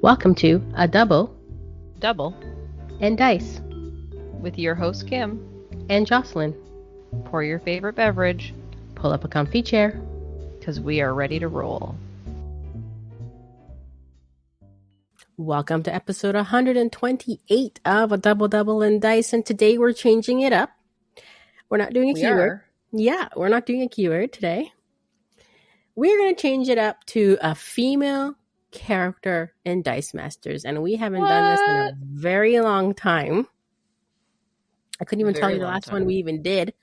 Welcome to A Double and Dice with your host Kim. and Jocelyn. Pour your favorite beverage Pull up a comfy chair. because we are ready to roll. Welcome to episode 128 of A Double and Dice, and today we're changing it up. We're not doing a keyword. Yeah, we're not doing a keyword today. We're going to change it up to a female character in Dice Masters, and we haven't done this in a very long time. I couldn't even tell you the last one we even did.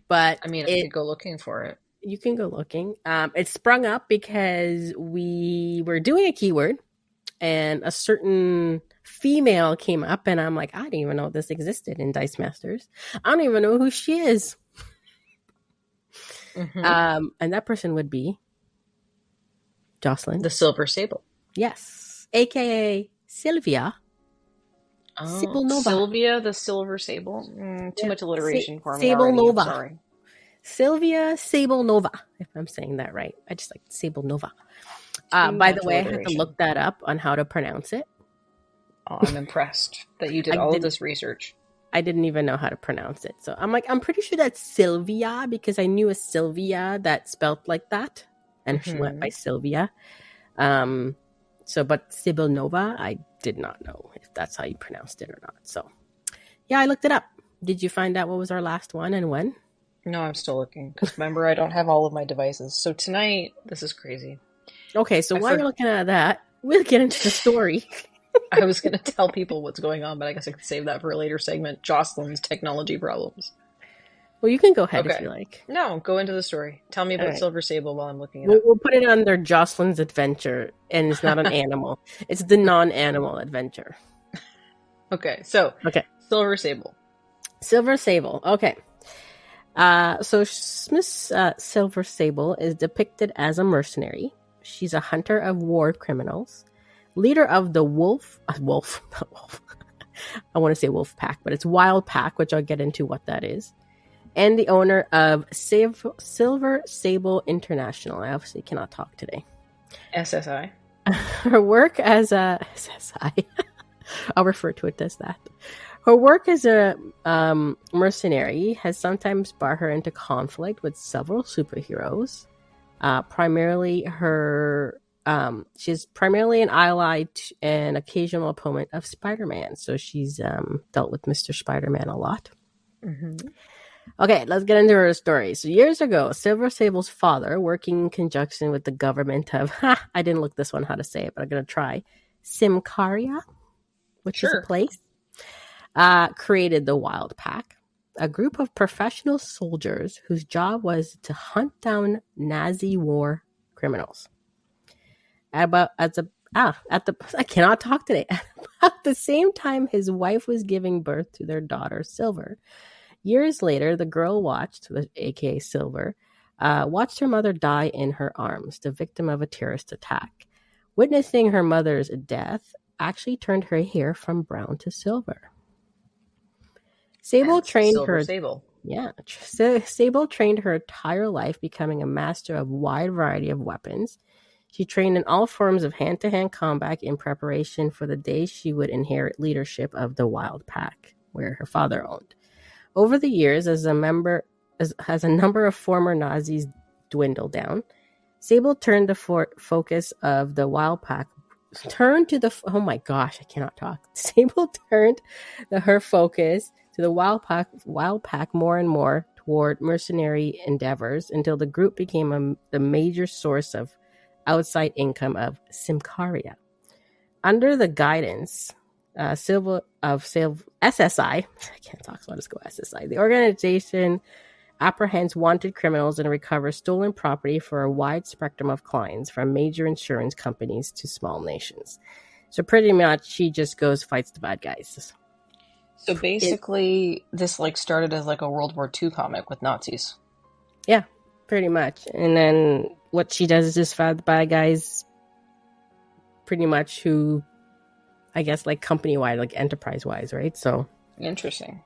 But I mean, I could go looking for it. You can go looking. It sprung up because we were doing a keyword and a certain female came up, and I'm like, I didn't even know this existed in Dice Masters. I don't even know who she is. Mm-hmm. And that person would be Jocelyn. The Silver Sable. Yes. AKA Sylvia. Oh, Sable Nova. Sylvia the Silver Sable. Too much alliteration for me Sable already. Nova. I'm sorry. Sylvia Sable Nova, if I'm saying that right. I just like Sable Nova. By the way, I had to look that up on how to pronounce it. Oh, I'm impressed that you did all of this research. I didn't even know how to pronounce it. So I'm like, I'm pretty sure that's Sylvia because I knew a Sylvia that spelt like that. And she went by Sylvia. But Sable Nova, I did not know if that's how you pronounced it or not. So yeah, I looked it up. Did you find out what was our last one and when? No, I'm still looking. Because remember, I don't have all of my devices. So tonight, this is crazy. Okay, so while you're looking at that, we'll get into the story. I was going to tell people what's going on, but I guess I could save that for a later segment. Jocelyn's technology problems. Well, you can go ahead if you like. No, go into the story. Tell me about Silver Sable while I'm looking it up. We'll put it under Jocelyn's adventure, and it's not an animal. It's the non-animal adventure. Okay. Silver Sable. Silver Sable. Okay. So Miss Silver Sable is depicted as a mercenary. She's a hunter of war criminals, leader of the wolf. I want to say wolf pack, but it's wild pack, which I'll get into what that is. And the owner of Silver Sable International. I obviously cannot talk today. SSI. Her work as a SSI. I'll refer to it as that. Her work as a mercenary has sometimes brought her into conflict with several superheroes. She's primarily an ally and occasional opponent of Spider-Man. So she's dealt with Mr. Spider-Man a lot. Mm-hmm. Okay, let's get into her story. So years ago, Silver Sable's father, working in conjunction with the government of, I didn't look this one how to say it, but I'm going to try, Symkaria, which is a place, created the Wild Pack, a group of professional soldiers whose job was to hunt down Nazi war criminals. I cannot talk today. At the same time, his wife was giving birth to their daughter, Silver. Years later, the girl aka Silver, watched her mother die in her arms, the victim of a terrorist attack. Witnessing her mother's death actually turned her hair from brown to silver. Sable trained her entire life, becoming a master of a wide variety of weapons. She trained in all forms of hand-to-hand combat in preparation for the day she would inherit leadership of the Wild Pack, where her father owned. Over the years, as a number of former Nazis dwindled down, Sable turned the focus of the Wild Pack. Sable turned her focus to the Wild Pack more and more toward mercenary endeavors until the group became the major source of outside income of Symkaria. Under the guidance SSI, I can't talk, so I'll just go SSI. The organization apprehends wanted criminals and recovers stolen property for a wide spectrum of clients, from major insurance companies to small nations. So pretty much, she just fights the bad guys. So basically, this started as a World War II comic with Nazis. Yeah, pretty much. And then what she does is just fight the bad guys, pretty much, who, I guess, company-wide, enterprise-wise, right? So interesting.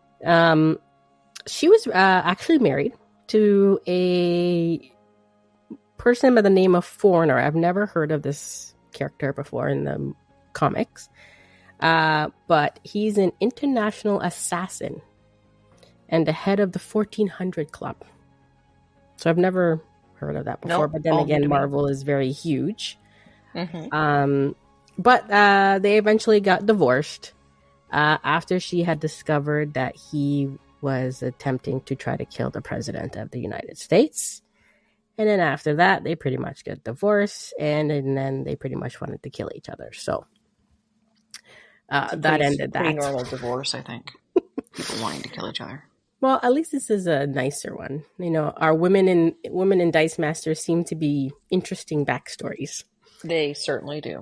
She was actually married to a person by the name of Foreigner. I've never heard of this character before in the comics. But he's an international assassin and the head of the 1400 Club. So I've never heard of that before. Nope, but then again, Marvel is very huge. But they eventually got divorced after she had discovered that he was attempting to try to kill the president of the United States. And then after that, they pretty much got divorced, and then they pretty much wanted to kill each other. So that ended that. Pretty normal divorce, I think. People wanting to kill each other. Well, at least this is a nicer one. You know, our women in Dice Masters seem to be interesting backstories. They certainly do.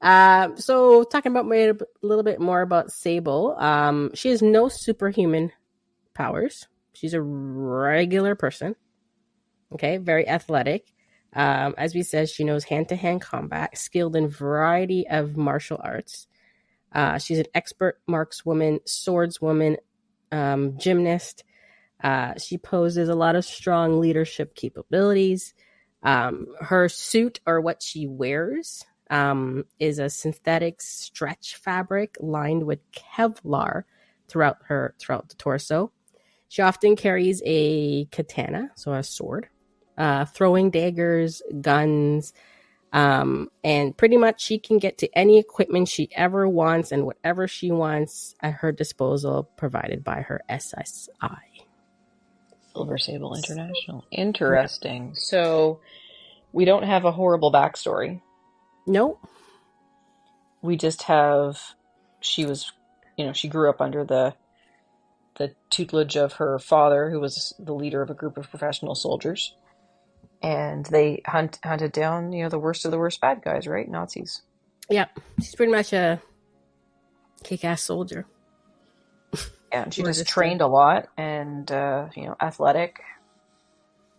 So talking about a little bit more about Sable, she has no superhuman powers. She's a regular person. Okay, very athletic. As we said, she knows hand-to-hand combat, skilled in a variety of martial arts. She's an expert markswoman, swordswoman, gymnast. She poses a lot of strong leadership capabilities. Her suit, or what she wears, is a synthetic stretch fabric lined with Kevlar throughout the torso. She often carries a katana, so a sword, throwing daggers, guns, and pretty much she can get to any equipment she ever wants and whatever she wants at her disposal, provided by her SSI. Silver Sable International. Interesting. So we don't have a horrible backstory. Nope. We just have, she grew up under the tutelage of her father, who was the leader of a group of professional soldiers. And they hunted down, the worst of the worst bad guys, right? Nazis. Yeah. She's pretty much a kick-ass soldier. Yeah, and she just trained a lot and, athletic.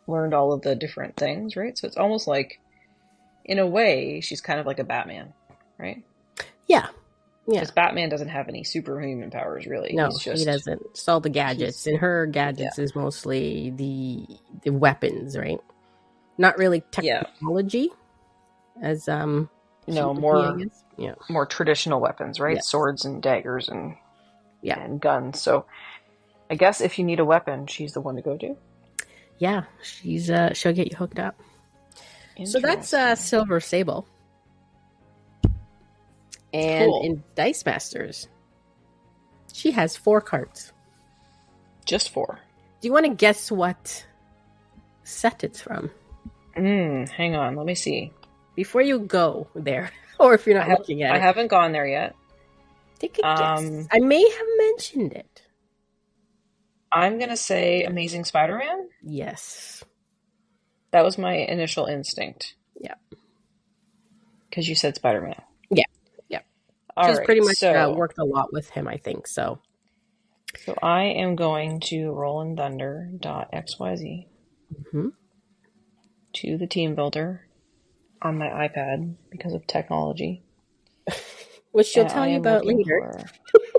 Learned all of the different things, right? So it's almost like, in a way, she's kind of like a Batman, right? Yeah. Yeah. Because Batman doesn't have any superhuman powers, really. No, he doesn't. It's all the gadgets. And her gadgets is mostly the weapons, right? Not really technology as more traditional weapons, right? Yes. Swords and daggers and guns. So I guess if you need a weapon, she's the one to go to. Yeah, she'll get you hooked up. So that's Silver Sable. And in Dice Masters, she has 4 cards. Just 4. Do you want to guess what set it's from? Hang on, let me see. Before you go there, or if you're not looking at it. I haven't gone there yet. Take a guess. I may have mentioned it. I'm going to say Amazing Spider-Man? Yes. That was my initial instinct. Yeah. Because you said Spider-Man. Yeah. Yeah. She's pretty much worked a lot with him, I think, so. So I am going to rollandthunder.xyz to the team builder on my iPad because of technology. Which she'll tell you about later.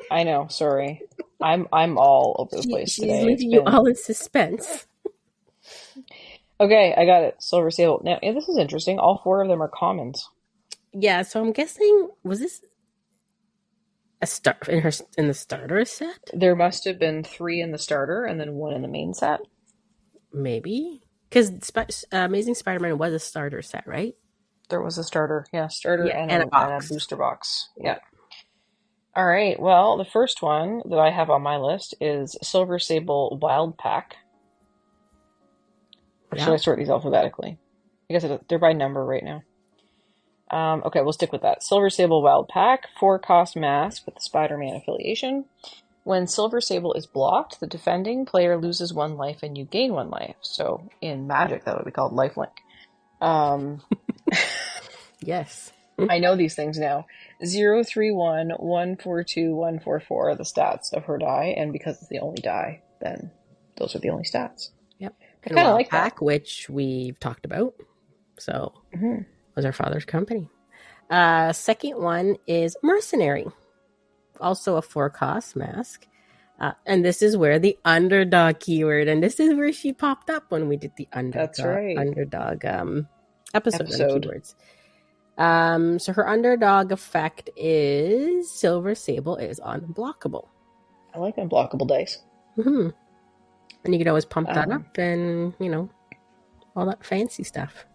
I know, sorry. I'm all over the place today. She's leaving you all in suspense. Okay, I got it. Silver Sable. Now, this is interesting. All 4 of them are commons. Yeah, so I'm guessing, was this a start in the starter set? There must have been 3 in the starter and then 1 in the main set. Maybe. Because Amazing Spider-Man was a starter set, right? There was a starter. Yeah, starter and a booster box. Yeah. All right. Well, the first one that I have on my list is Silver Sable Wild Pack. Or should I sort these alphabetically? I guess they're by number right now. Okay, we'll stick with that. Silver Sable Wild Pack, 4-cost mask with the Spider-Man affiliation. When Silver Sable is blocked, the defending player loses 1 life and you gain 1 life. So in Magic, that would be called lifelink. Yes. I know these things now. 031, 142, 144 are the stats of her die, and because it's the only die, then those are the only stats. Yep. I kind of like Pack, that. which we've talked about. So was our father's company. Second one is Mercenary. Also a 4-cost mask. And this is where the underdog keyword, and this is where she popped up when we did the That's right. underdog episode on keywords. So her underdog effect is Silver Sable is unblockable. I like unblockable dice. Mm-hmm. And you could always pump that up and, you know, all that fancy stuff.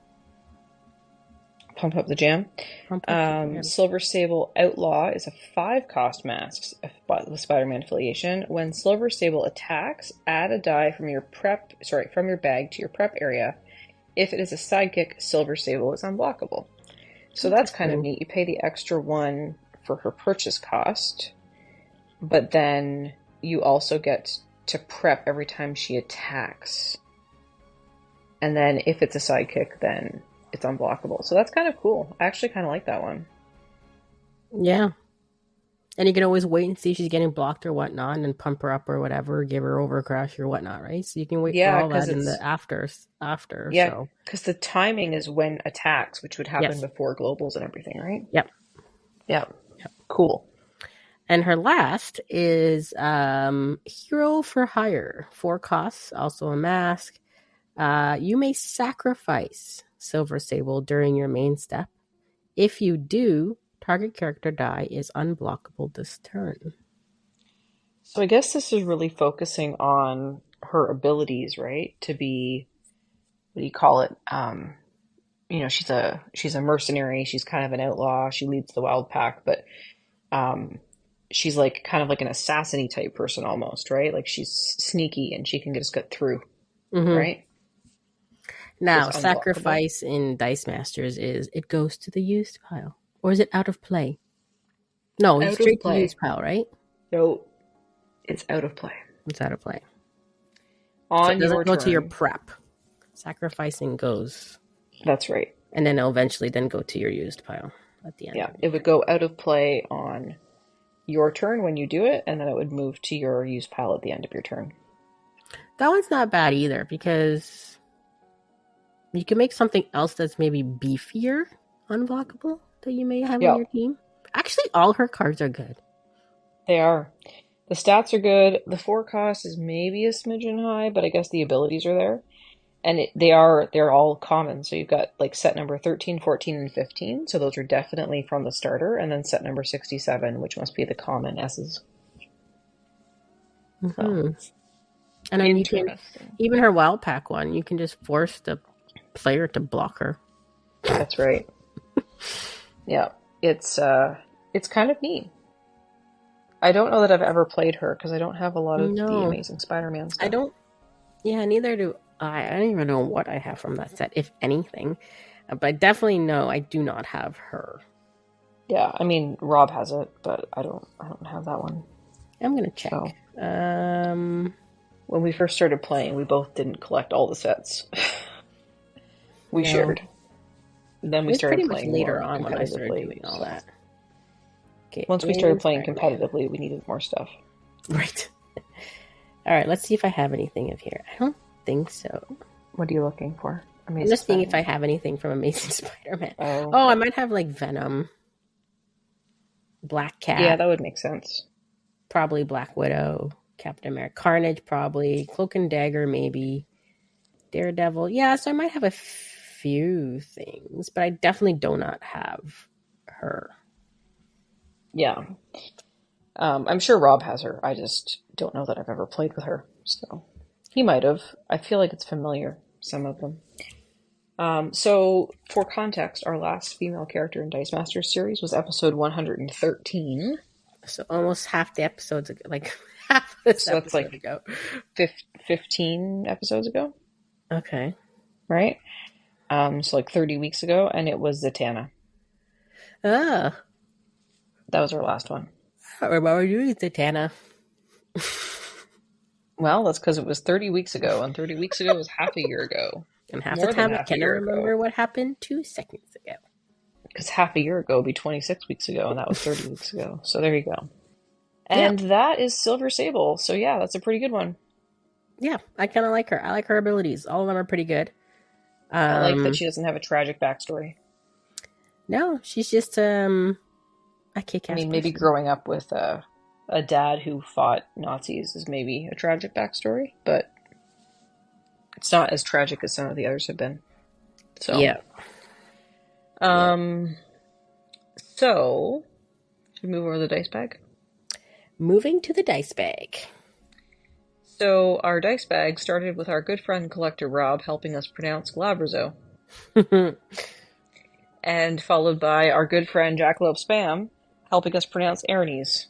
Pump up the jam. Silver Sable Outlaw is a 5-cost mask with Spider-Man affiliation. When Silver Sable attacks, add a die from your bag to your prep area. If it is a sidekick, Silver Sable is unblockable. So that's kind of neat. You pay the extra 1 for her purchase cost, but then you also get to prep every time she attacks. And then if it's a sidekick, then it's unblockable. So that's kind of cool. I actually kind of like that one. Yeah. And you can always wait and see if she's getting blocked or whatnot and then pump her up or whatever, give her overcrush or whatnot, right? So you can wait for all that in the after. Yeah, because the timing is when attacks, which would happen before globals and everything, right? Yep. Cool. And her last is Hero for Hire. 4 costs, also a mask. You may sacrifice Silver Sable during your main step. If you do, target character die is unblockable this turn. So I guess this is really focusing on her abilities, right? To be, what do you call it? You know, she's a mercenary. She's kind of an outlaw. She leads the wild pack, but she's like kind of like an assassin-y type person almost, right? Like she's sneaky and she can just get through, right? Now, sacrifice in Dice Masters is it goes to the used pile. Or is it out of play? No, it's straight to the used pile, right? No, it's out of play. It's out of play. On so it doesn't go to your prep. Sacrificing goes. That's right. And then it'll eventually then go to your used pile at the end. Yeah, it would go out of play on your turn when you do it, and then it would move to your used pile at the end of your turn. That one's not bad either, because you can make something else that's maybe beefier unblockable that you may have on your team. Actually, all her cards are good. They are. The stats are good. The 4 cost is maybe a smidgen high, but I guess the abilities are there. And they're all common. So you've got like set number 13, 14, and 15. So those are definitely from the starter. And then set number 67, which must be the common S's. So, and then you can, even her wild pack one, you can just force the player to block her. That's right. Yeah, it's kind of neat. I don't know that I've ever played her because I don't have a lot of the Amazing Spider-Man stuff. I don't. Yeah, neither do I. I don't even know what I have from that set, if anything. But I definitely know I do not have her. Yeah, I mean Rob has it, but I don't have that one. I'm gonna check. So, when we first started playing, we both didn't collect all the sets. We shared. Then we started playing later on when I started doing all that. Okay, once we started playing competitively, we needed more stuff. Right. All right, let's see if I have anything of here. I don't think so. What are you looking for? I'm just seeing if I have anything from Amazing Spider-Man. Oh, I might have like Venom, Black Cat. Yeah, that would make sense. Probably Black Widow, Captain America, Carnage, probably Cloak and Dagger, maybe Daredevil. Yeah, so I might have a few things, but I definitely do not have her. Yeah. I'm sure Rob has her. I just don't know that I've ever played with her. So he might have. I feel like it's familiar, some of them. So for context, our last female character in Dice Masters series was episode 113. So almost half the episodes ago, like half this so that's like ago. 15 episodes ago. Okay. Right? So like 30 weeks ago, and it was Zatanna. Ah. That was our last one. I don't remember doing Zatanna. Well, that's because it was 30 weeks ago, and 30 weeks ago was half a year ago. And half the time I cannot remember what happened 2 seconds ago. Because half a year ago would be 26 weeks ago, and that was 30 weeks ago. So there you go. And that is Silver Sable. So yeah, that's a pretty good one. Yeah, I kind of like her. I like her abilities. All of them are pretty good. I like that she doesn't have a tragic backstory. No, she's just a kick-ass person. Maybe growing up with a dad who fought Nazis is maybe a tragic backstory, but it's not as tragic as some of the others have been. So, Yeah. So, should we move over to the dice bag? Moving to the dice bag. So, our dice bag started with our good friend Collector Rob helping us pronounce Glabrezo. And followed by our good friend Jackalope Spam helping us pronounce Aranese.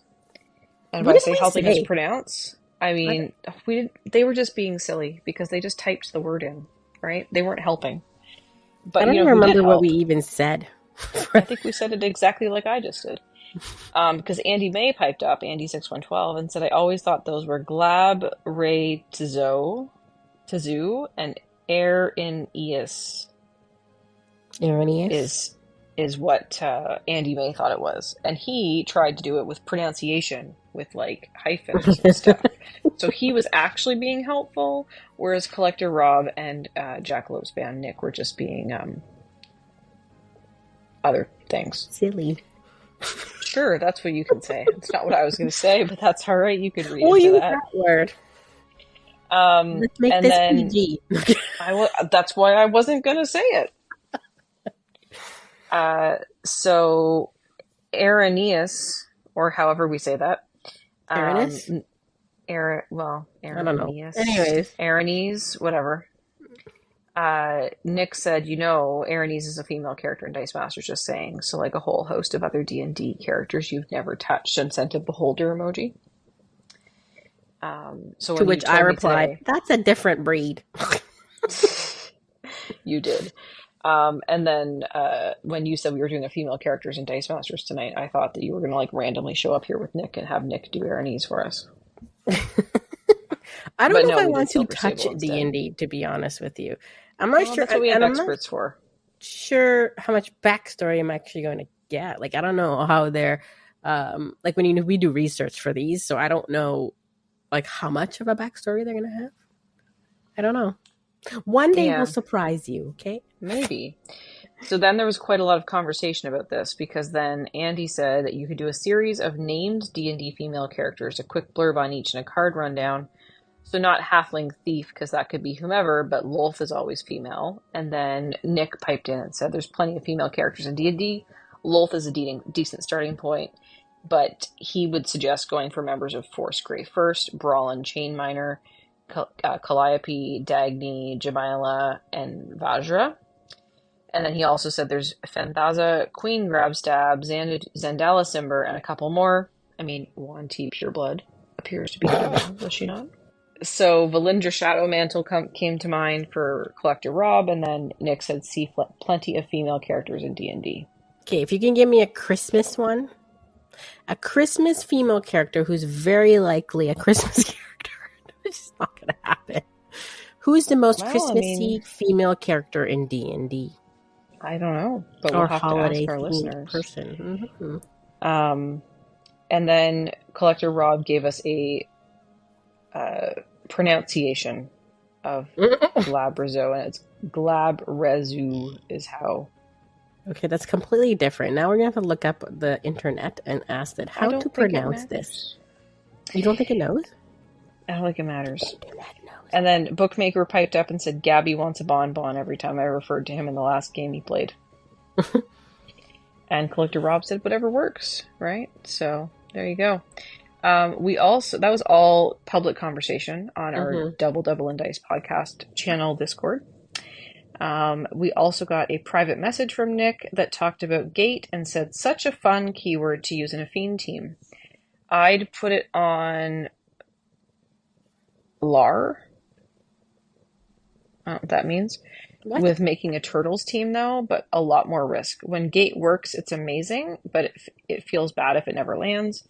And What by did say we helping say? us pronounce, I mean, they were just being silly because they just typed the word in, right? They weren't helping. But I don't you know even who did remember what help? we even said. I think we said it exactly like I just did. Because Andy May piped up, Andy6112, and said, I always thought those were Glab, Ray, Tizu, and Aranese Irenaeus? is what Andy May thought it was. And he tried to do it with pronunciation, with like hyphens and stuff. So he was actually being helpful, whereas Collector Rob and Jackalope's band Nick were just being other things. Silly. Sure, that's what you can say. It's not what I was going to say, but that's all right. You could read We'll into use that. that word. Let's make And this then PG. that's why I wasn't going to say it. So Aranese, or however we say that. Aranus? Aranese. I don't know. Anyways. Aranese, whatever. Nick said, Aranese is a female character in Dice Masters, just saying. So like a whole host of other D&D characters you've never touched, and sent a beholder emoji. So to which I replied, today, that's a different breed. You did. And then when you said we were doing a female characters in Dice Masters tonight, I thought that you were going to like randomly show up here with Nick and have Nick do Aranese for us. I don't know if I want to touch D&D, to be honest with you. I'm not sure. That's what we have experts for. Sure how much backstory I'm actually going to get. Like, I don't know how they're, like when we do research for these, so I don't know like how much of a backstory they're going to have. I don't know. One day we'll surprise you, okay? Maybe. So then there was quite a lot of conversation about this, because then Andy said that you could do a series of named D&D female characters, a quick blurb on each and a card rundown. So not Halfling Thief, because that could be whomever, but Lolth is always female. And then Nick piped in and said there's plenty of female characters in D&D. Lolth is a decent starting point, but he would suggest going for members of Force Grey first, Brawlin, Chainminer, Calliope, Dagny, Jamila, and Vajra. And then he also said there's Fanthaza, Queen Grabstab, Zandala Simber, and a couple more. I mean, Wanti Pureblood appears to be female, was she not? So Valindra Shadowmantle came to mind for Collector Rob, and then Nick said see plenty of female characters in D&D. Okay, if you can give me a Christmas one. A Christmas female character who's very likely a Christmas character. It's just not going to happen. Who's the most Christmassy female character in D&D? I don't know, but we'll have to ask our listeners. Person. Mm-hmm. And then Collector Rob gave us a pronunciation of Glabrezo, and it's Glabrezu is how. Okay, that's completely different. Now we're going to have to look up the internet and ask it how to pronounce this. You don't think it knows? I don't think it matters. The internet knows. And then Bookmaker piped up and said Gabby wants a bonbon every time I referred to him in the last game he played. And Collector Rob said whatever works, right? So there you go. That was all public conversation on our Double and Dice podcast channel Discord. We also got a private message from Nick that talked about Gate and said such a fun keyword to use in a Fiend team. I'd put it on LAR. I don't know what that means. What? With making a Turtles team, though, but a lot more risk. When Gate works, it's amazing, but it feels bad if it never lands.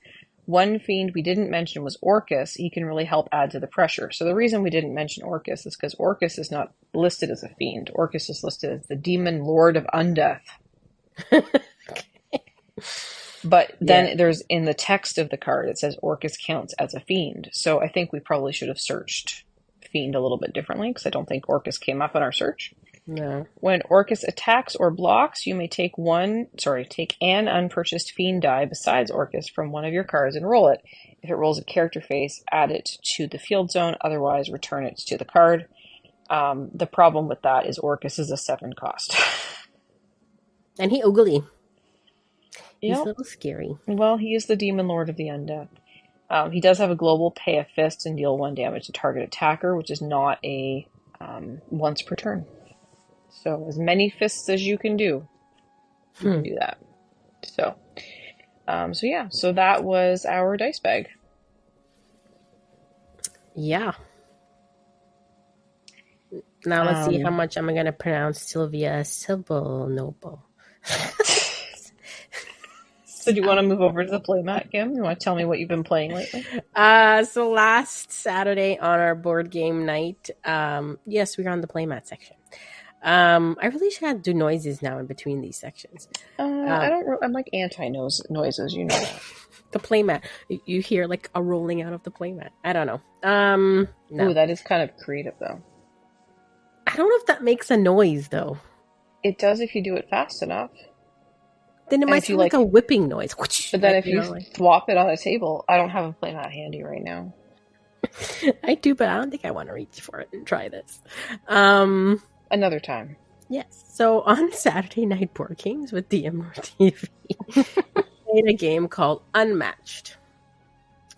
One Fiend we didn't mention was Orcus. He can really help add to the pressure. So the reason we didn't mention Orcus is because Orcus is not listed as a Fiend. Orcus is listed as the Demon Lord of Undeath. But then there's, in the text of the card, it says Orcus counts as a Fiend. So I think we probably should have searched Fiend a little bit differently, because I don't think Orcus came up on our search. No. When Orcus attacks or blocks, you may take an unpurchased Fiend die besides Orcus from one of your cards and roll it. If it rolls a character face, add it to the field zone. Otherwise, return it to the card. The problem with that is Orcus is a 7 cost. And he ugly. He's Yep. a little scary. Well, he is the demon lord of the undead. He does have a global pay a fist and deal 1 damage to target attacker, which is not a once per turn. So as many fists as you can do that. So yeah, so that was our dice bag. Yeah. Now let's see how much I'm going to pronounce Sylvia Sable Noble. So do you want to move over to the playmat, Kim? You want to tell me what you've been playing lately? So last Saturday on our board game night, yes, we were on the playmat section. I really should do noises now in between these sections. I'm like anti-noises, you know that. The playmat. You hear like a rolling out of the playmat. I don't know. No. Ooh, that is kind of creative, though. I don't know if that makes a noise, though. It does if you do it fast enough. Then it might sound like a whipping noise. But then if you swap it on a table, I don't have a playmat handy right now. I do, but I don't think I want to reach for it and try this. Another time. Yes. So on Saturday night board games with dmNorthTV, we played a game called Unmatched.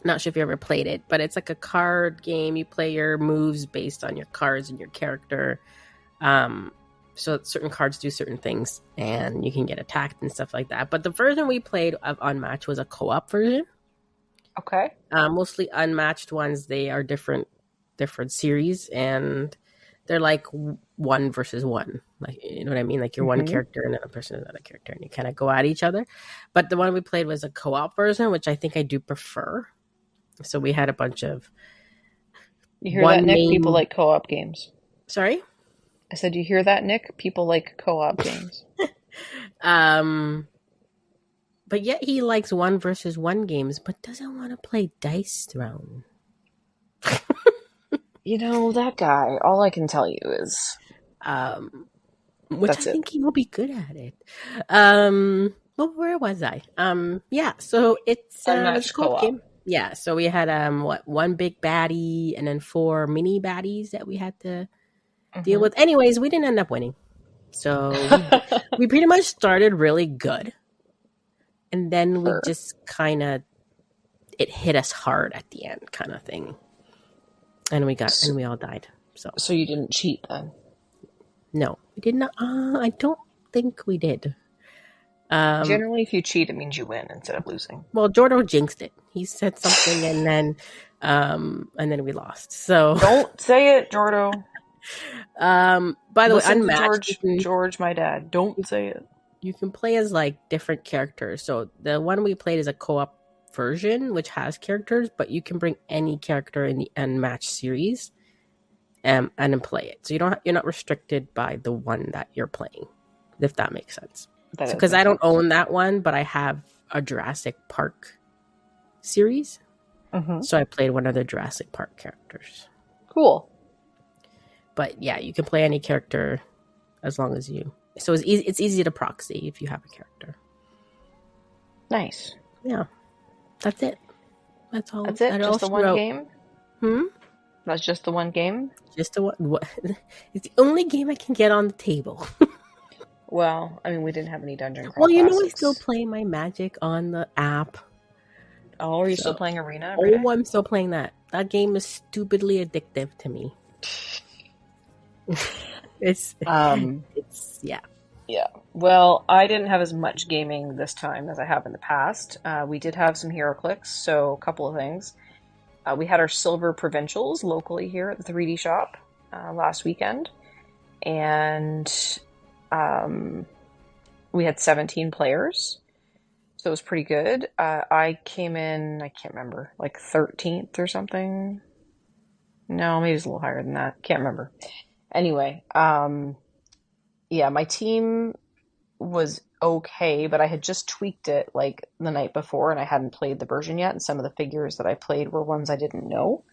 Not sure if you ever played it, but it's like a card game. You play your moves based on your cards and your character. So certain cards do certain things, and you can get attacked and stuff like that. But the version we played of Unmatched was a co-op version. Okay. Mostly Unmatched ones, they are different series, and they're like 1 versus 1. Like, you know what I mean? Like you're one character and another person is another character, and you kind of go at each other. But the one we played was a co-op version, which I think I do prefer. So we had a bunch of... You hear that, Nick? People like co-op games. Sorry? I said, you hear that, Nick? People like co-op games. But yet he likes 1 versus 1 games, but doesn't want to play Dice Throne. You know, that guy, all I can tell you is... which I think he will be good at it. Well, where was I? Yeah, so it's a co-op game. Yeah, so we had 1 big baddie and then 4 mini baddies that we had to deal with. Anyways, we didn't end up winning. So we pretty much started really good. And then we just kind of, it hit us hard at the end kind of thing. And we all died. So you didn't cheat then? No, we did not. I don't think we did. Generally, if you cheat, it means you win instead of losing. Well, Jordo jinxed it. He said something and then we lost. So don't say it, Jordo. By the way, Unmatched. George, my dad. Don't say it. You can play as like different characters. So the one we played is a co-op version, which has characters, but you can bring any character in the Unmatched series, and then play it. So you're not restricted by the one that you're playing, if that makes sense. Because I don't own that one, but I have a Jurassic Park series. So I played one of the Jurassic Park characters. Cool. But yeah, you can play any character as long as you... So it's easy to proxy if you have a character. Nice. Yeah. That's it. That's all. That's it? Just the one game? That's just the one game? Just the one. It's the only game I can get on the table. Well, I mean, we didn't have any Dungeon Crawl Well, you classics. know, I still play my Magic on the app. Oh, are you still playing Arena? Oh, I'm still playing that. That game is stupidly addictive to me. It's yeah. Yeah. Well, I didn't have as much gaming this time as I have in the past. We did have some HeroClix, so a couple of things. We had our Silver Provincials locally here at the 3D shop last weekend, and we had 17 players, so it was pretty good. I came in, I can't remember, like 13th or something. No, maybe it's a little higher than that. Can't remember. Anyway, yeah, my team was okay, but I had just tweaked it like the night before and I hadn't played the version yet, and some of the figures that I played were ones I didn't know.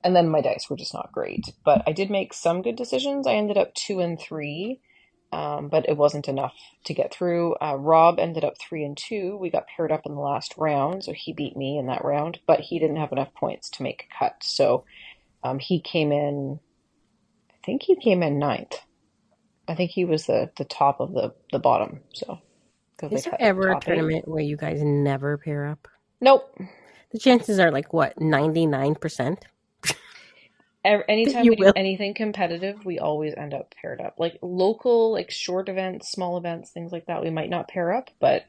And then my dice were just not great. But I did make some good decisions. I ended up 2 and 3 but it wasn't enough to get through. Rob ended up 3-2. We got paired up in the last round, so he beat me in that round, but he didn't have enough points to make a cut. So he came in, I think he came in ninth. I think he was the top of the bottom. So because they Is there cut ever a top eight. tournament where you guys never pair up? Nope. The chances are like what, 99%? Anytime You we do will. anything competitive, we always end up paired up. Like local, like short events, small events, things like that, we might not pair up, but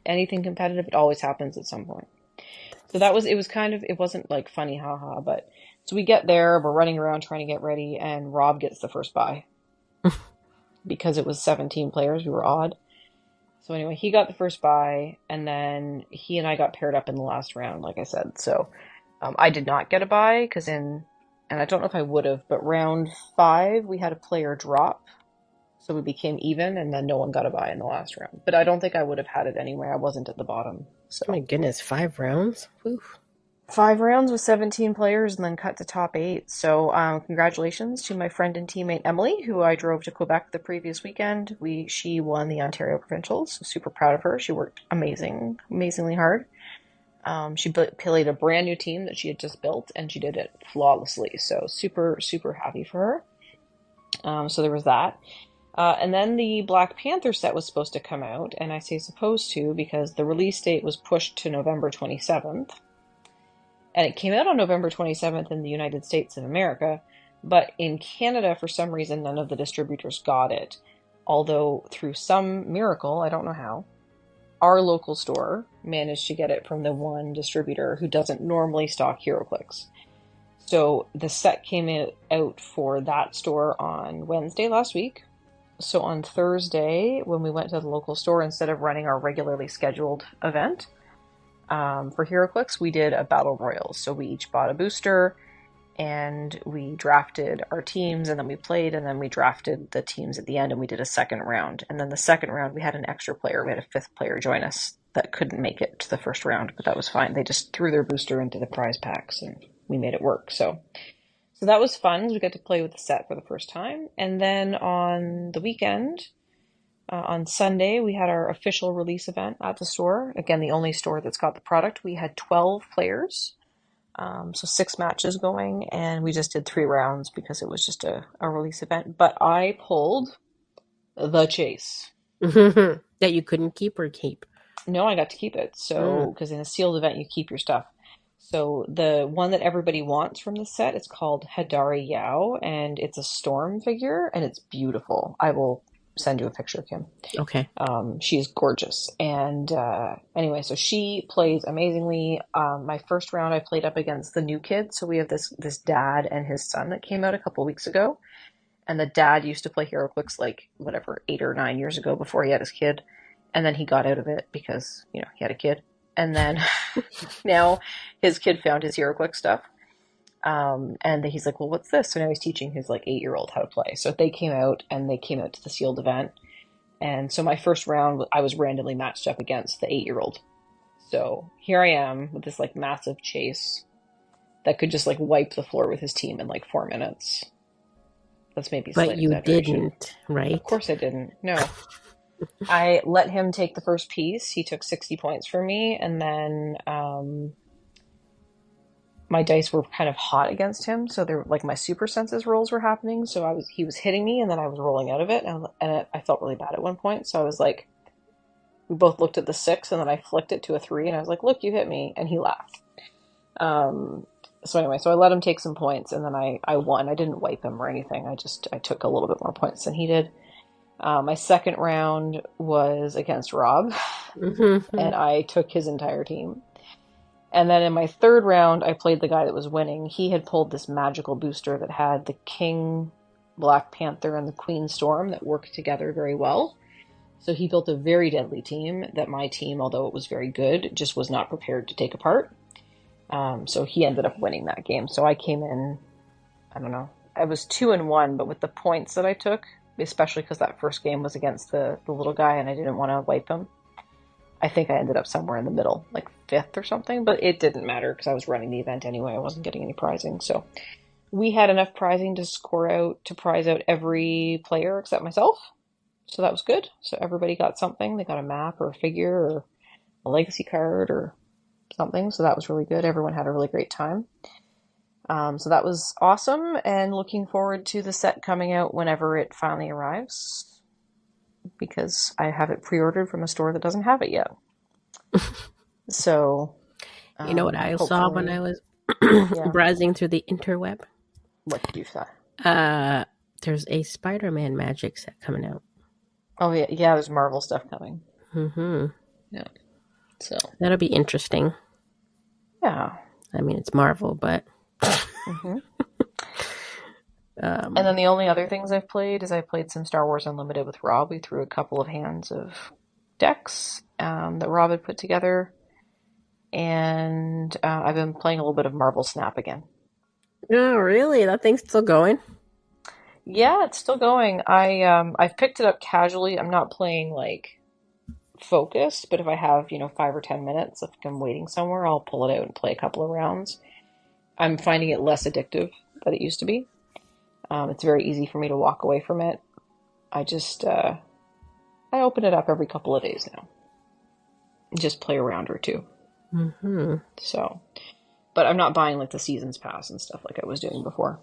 anything competitive, it always happens at some point. So it was kind of, it wasn't like funny, haha, but so we get there, we're running around trying to get ready, and Rob gets the first bye because it was 17 players, we were odd. So anyway, he got the first bye, and then he and I got paired up in the last round, like I said. So I did not get a bye and I don't know if I would have, but round 5, we had a player drop. So we became even, and then no one got a bye in the last round. But I don't think I would have had it anyway. I wasn't at the bottom. So Oh my goodness, 5 rounds? Whew. 5 rounds with 17 players and then cut to top 8. So congratulations to my friend and teammate Emily, who I drove to Quebec the previous weekend. She won the Ontario Provincials. So super proud of her. She worked amazingly hard. She played a brand new team that she had just built, and she did it flawlessly. So super happy for her. So there was that. And then the Black Panther set was supposed to come out, and I say supposed to because the release date was pushed to November 27th. And it came out on November 27th in the United States of America, but in Canada, for some reason, none of the distributors got it. Although, through some miracle, I don't know how, our local store managed to get it from the one distributor who doesn't normally stock HeroClix. So the set came out for that store on Wednesday last week. So on Thursday, when we went to the local store, instead of running our regularly scheduled event for HeroClix, we did a battle royal. So we each bought a booster, and we drafted our teams, and then we played, and then we drafted the teams at the end, and we did a second round. And then the second round, we had an extra player. We had a 5th player join us that couldn't make it to the first round, but that was fine. They just threw their booster into the prize packs, and we made it work. So that was fun. We got to play with the set for the first time. And then on the weekend, on Sunday, we had our official release event at the store. Again, the only store that's got the product. We had 12 players. So 6 matches going, and we just did 3 rounds because it was just a release event. But I pulled the chase. That you couldn't keep or keep? No, I got to keep it. So, because in a sealed event, you keep your stuff. So the one that everybody wants from the set is called Hadari Yao, and it's a storm figure, and it's beautiful. I will send you a picture, Kim. Okay. She's gorgeous. And anyway, so she plays amazingly. My first round, I played up against the new kid. So we have this dad and his son that came out a couple weeks ago. And the dad used to play HeroClix like, 8 or 9 years ago before he had his kid. And then he got out of it because, he had a kid. And then now his kid found his HeroClix stuff. And he's like, well, what's this? So now he's teaching his 8-year-old how to play. So they came out to the sealed event. And so my first round, I was randomly matched up against the 8-year-old. So here I am with this massive chase that could just wipe the floor with his team in 4 minutes. That's maybe a slight But you exaggeration. didn't, right? Of course I didn't. No. I let him take the first piece. He took 60 points for me, and then my dice were kind of hot against him, so they're my super senses rolls were happening. So he was hitting me, and then I was rolling out of it, and I felt really bad at one point. So I was like, we both looked at the 6, and then I flicked it to a 3, and I was like, "Look, you hit me," and he laughed. So anyway, so I let him take some points, and then I won. I didn't wipe him or anything. I took a little bit more points than he did. My second round was against Rob, and I took his entire team. And then in my third round, I played the guy that was winning. He had pulled this magical booster that had the King, Black Panther, and the Queen Storm that worked together very well. So he built a very deadly team that my team, although it was very good, just was not prepared to take apart. So he ended up winning that game. So I came in, I don't know, I was 2-1, but with the points that I took, especially because that first game was against the little guy and I didn't want to wipe him, I think I ended up somewhere in the middle, 5th or something, but it didn't matter because I was running the event anyway. I wasn't getting any prizing. So we had enough prizing to prize out every player except myself. So that was good. So everybody got something. They got a map or a figure or a legacy card or something. So that was really good. Everyone had a really great time. So that was awesome, and looking forward to the set coming out whenever it finally arrives, because I have it pre-ordered from a store that doesn't have it yet. So, You know what I saw when I was yeah. browsing through the interweb? What did you say? There's a Spider-Man magic set coming out. Oh yeah, there's Marvel stuff coming. Mm-hmm. Yeah. So that'll be interesting. Yeah. I mean, it's Marvel, but. Mm-hmm. And then the only other things I've played is I played some Star Wars Unlimited with Rob. We threw a couple of hands of decks that Rob had put together, and I've been playing a little bit of Marvel Snap again. Oh, really? That thing's still going? Yeah, it's still going. I've picked it up casually. I'm not playing like focused, but if I have 5 or 10 minutes, if I'm waiting somewhere, I'll pull it out and play a couple of rounds. I'm finding it less addictive than it used to be. It's very easy for me to walk away from it. I just I open it up every couple of days now. Just play a round or two. Mm-hmm. So, but I'm not buying like the seasons pass and stuff like I was doing before.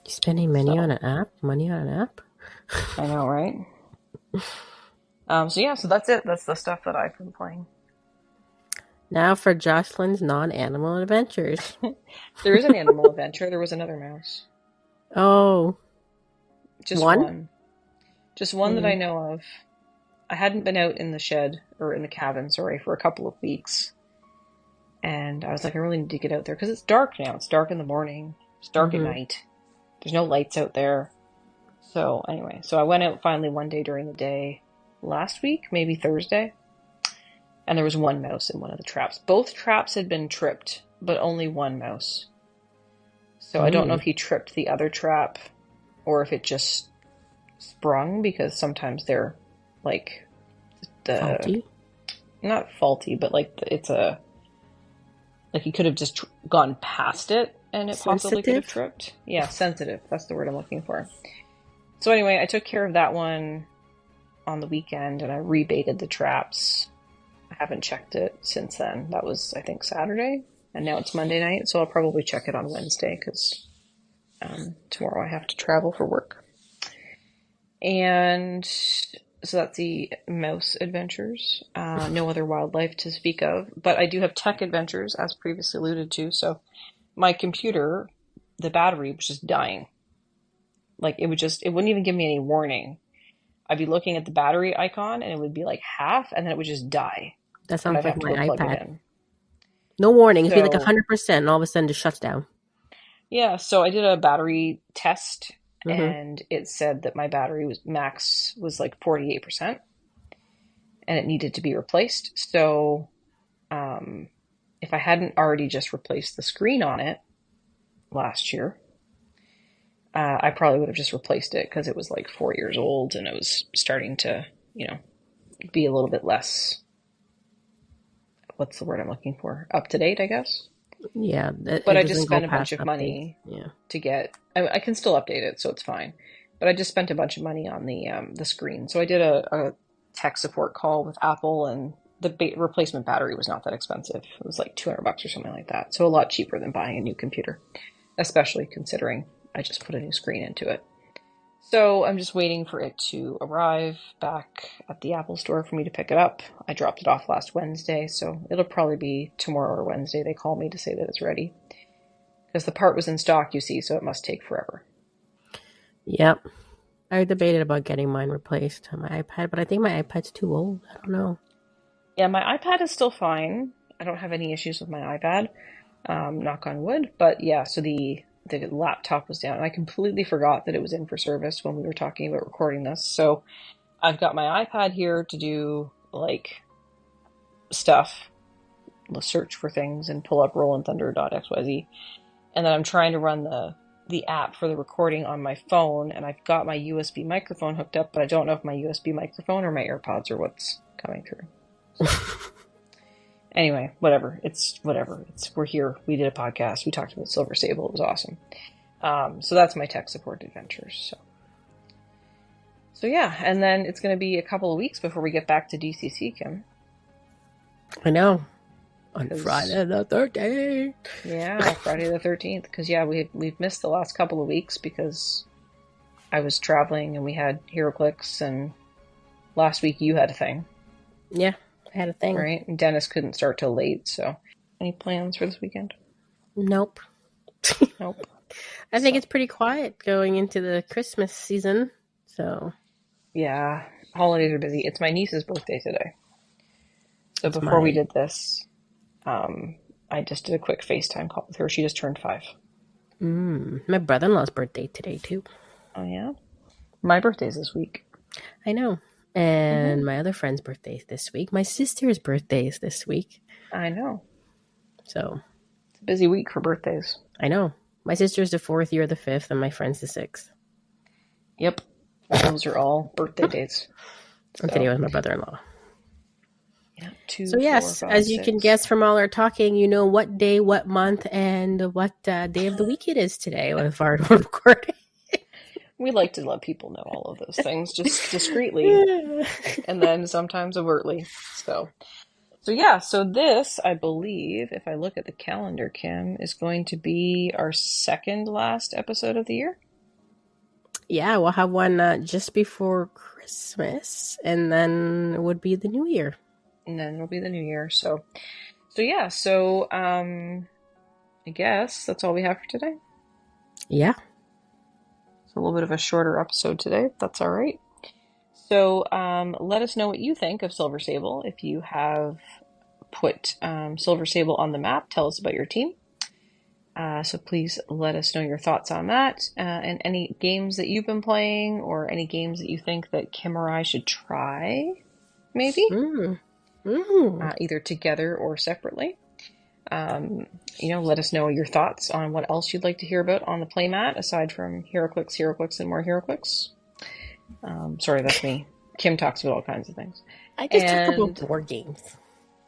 You spending money on an app? Money on an app? I know, right? So that's it. That's the stuff that I've been playing. Now for Jocelyn's non-animal adventures. There is an animal adventure. There was another mouse. Oh. Just one. Just one that I know of. I hadn't been out in the shed, or in the cabin, sorry, for a couple of weeks. And I was like, I really need to get out there, because it's dark now. It's dark in the morning. It's dark at night. There's no lights out there. So anyway, I went out finally one day during the day last week, maybe Thursday. And there was one mouse in one of the traps. Both traps had been tripped, but only one mouse. So I don't know if he tripped the other trap or if it just sprung, because sometimes they're like faulty? Not faulty, but like it's like he could have just gone past it and it possibly could have tripped. Yeah, sensitive. That's the word I'm looking for. So anyway, I took care of that one on the weekend and I rebaited the traps. I haven't checked it since then. That was, I think, Saturday. And now it's Monday night, so I'll probably check it on Wednesday, because tomorrow I have to travel for work. And so that's the mouse adventures. No other wildlife to speak of. But I do have tech adventures, as previously alluded to. So my computer, the battery was just dying. Like, it wouldn't even give me any warning. I'd be looking at the battery icon, and it would be like half, and then it would just die. That sounds like my iPad. No warning. It'd be like 100%, and all of a sudden it shuts down. Yeah, so I did a battery test, and it said that my battery max was like 48%, and it needed to be replaced. So if I hadn't already just replaced the screen on it last year, I probably would have just replaced it, because it was like 4 years old, and it was starting to, be a little bit less, what's the word I'm looking for? Up to date, I guess. Yeah. But I just spent a bunch of money to get, I can still update it, so it's fine. But I just spent a bunch of money on the screen. So I did a tech support call with Apple, and the replacement battery was not that expensive. It was like $200 or something like that. So a lot cheaper than buying a new computer, especially considering I just put a new screen into it. So I'm just waiting for it to arrive back at the Apple store for me to pick it up. I dropped it off last Wednesday, so it'll probably be tomorrow or Wednesday. They call me to say that it's ready, because the part was in stock, you see, so it must take forever. Yep. I debated about getting mine replaced on my iPad, but I think my iPad's too old. I don't know. Yeah, my iPad is still fine. I don't have any issues with my iPad, knock on wood. But yeah, so the laptop was down. I completely forgot that it was in for service when we were talking about recording this. So I've got my iPad here to do like stuff, search for things and pull up rollandthunder.xyz. And then I'm trying to run the app for the recording on my phone, and I've got my USB microphone hooked up, but I don't know if my USB microphone or my AirPods are what's coming through. So. Anyway, whatever. We're here. We did a podcast. We talked about Silver Sable. It was awesome. So that's my tech support adventures. So yeah, and then it's going to be a couple of weeks before we get back to DCC, Kim. I know. On Friday the 13th. Yeah, Friday the 13th. Because yeah, we've missed the last couple of weeks because I was traveling and we had HeroClix, and last week you had a thing. Yeah, I had a thing. Right? And Dennis couldn't start till late, so any plans for this weekend? Nope. Nope. I think it's pretty quiet going into the Christmas season, so... Yeah, holidays are busy. It's my niece's birthday today. So before we did this, I just did a quick FaceTime call with her. She just turned 5. My brother-in-law's birthday today, too. Oh, yeah? My birthday's this week. I know. And my other friend's birthday is this week. My sister's birthday is this week. I know. So. It's a busy week for birthdays. I know. My sister's the 4th, you're the 5th, and my friend's the 6th. Yep. Those are all birthday dates. And today was my brother-in-law. Yeah, 2, so yes, 4, 5, as you 6. can guess from all our talking, you know what day, what month, and what day of the week it is today with our recording. We like to let people know all of those things just discreetly and then sometimes overtly. So yeah, so this, I believe, if I look at the calendar, Kim, is going to be our second last episode of the year. Yeah, we'll have one just before Christmas, and then it would be the New Year. And then it'll be the New Year. So yeah, so I guess that's all we have for today. Yeah. It's a little bit of a shorter episode today. That's all right. So let us know what you think of Silver Sable. If you have put Silver Sable on the map, tell us about your team. So please let us know your thoughts on that, and any games that you've been playing, or any games that you think that Kim or I should try, maybe, either together or separately. Let us know your thoughts on what else you'd like to hear about on the playmat, aside from HeroClix, and more HeroClix. Sorry, that's me. Kim talks about all kinds of things. I just talk about board games.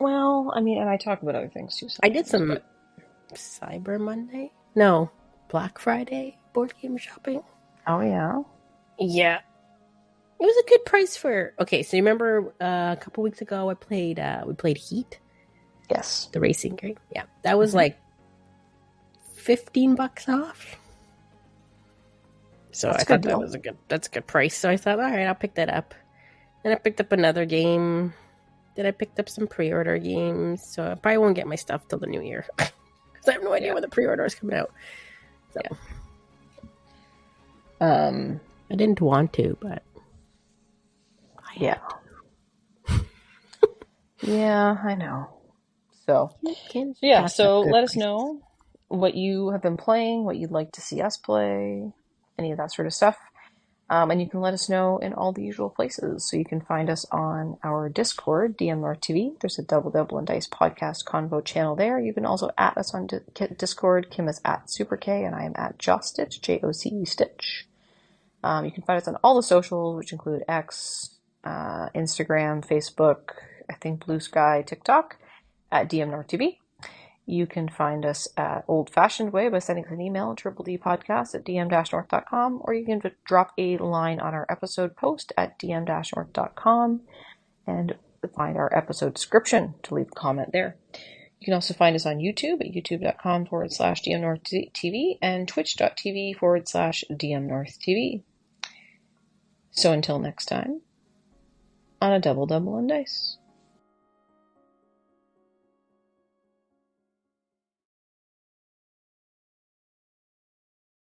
Well, I mean, and I talk about other things too. I did some Cyber Monday? No, Black Friday board game shopping. Oh, yeah? Yeah. It was a good price for... Okay, so you remember a couple weeks ago we played Heat? Yes. The racing game? Yeah. That was like $15 off. So I thought that's a good price. So I thought, all right, I'll pick that up. Then I picked up another game. Then I picked up some pre-order games. So I probably won't get my stuff till the New Year. I have no idea when the pre-order is coming out. So. Yeah. I didn't want to, but I had to. Yeah, I know. So let us know what you have been playing, what you'd like to see us play, any of that sort of stuff. And you can let us know in all the usual places. So you can find us on our Discord, dmNorthTV. There's a Double and Dice podcast convo channel there. You can also at us on Discord. Kim is at SuperK, and I am at JoCe, Joce Stitch. You can find us on all the socials, which include X, Instagram, Facebook, I think Blue Sky, TikTok, at dmNorthTV. You can find us at old-fashioned way by sending us an email at triple-d-podcast@dm-north.com, or you can drop a line on our episode post at dm-north.com and find our episode description to leave a comment there. You can also find us on YouTube at youtube.com/dmNorthTV and twitch.tv/dmNorthTV. So until next time, on a double and dice.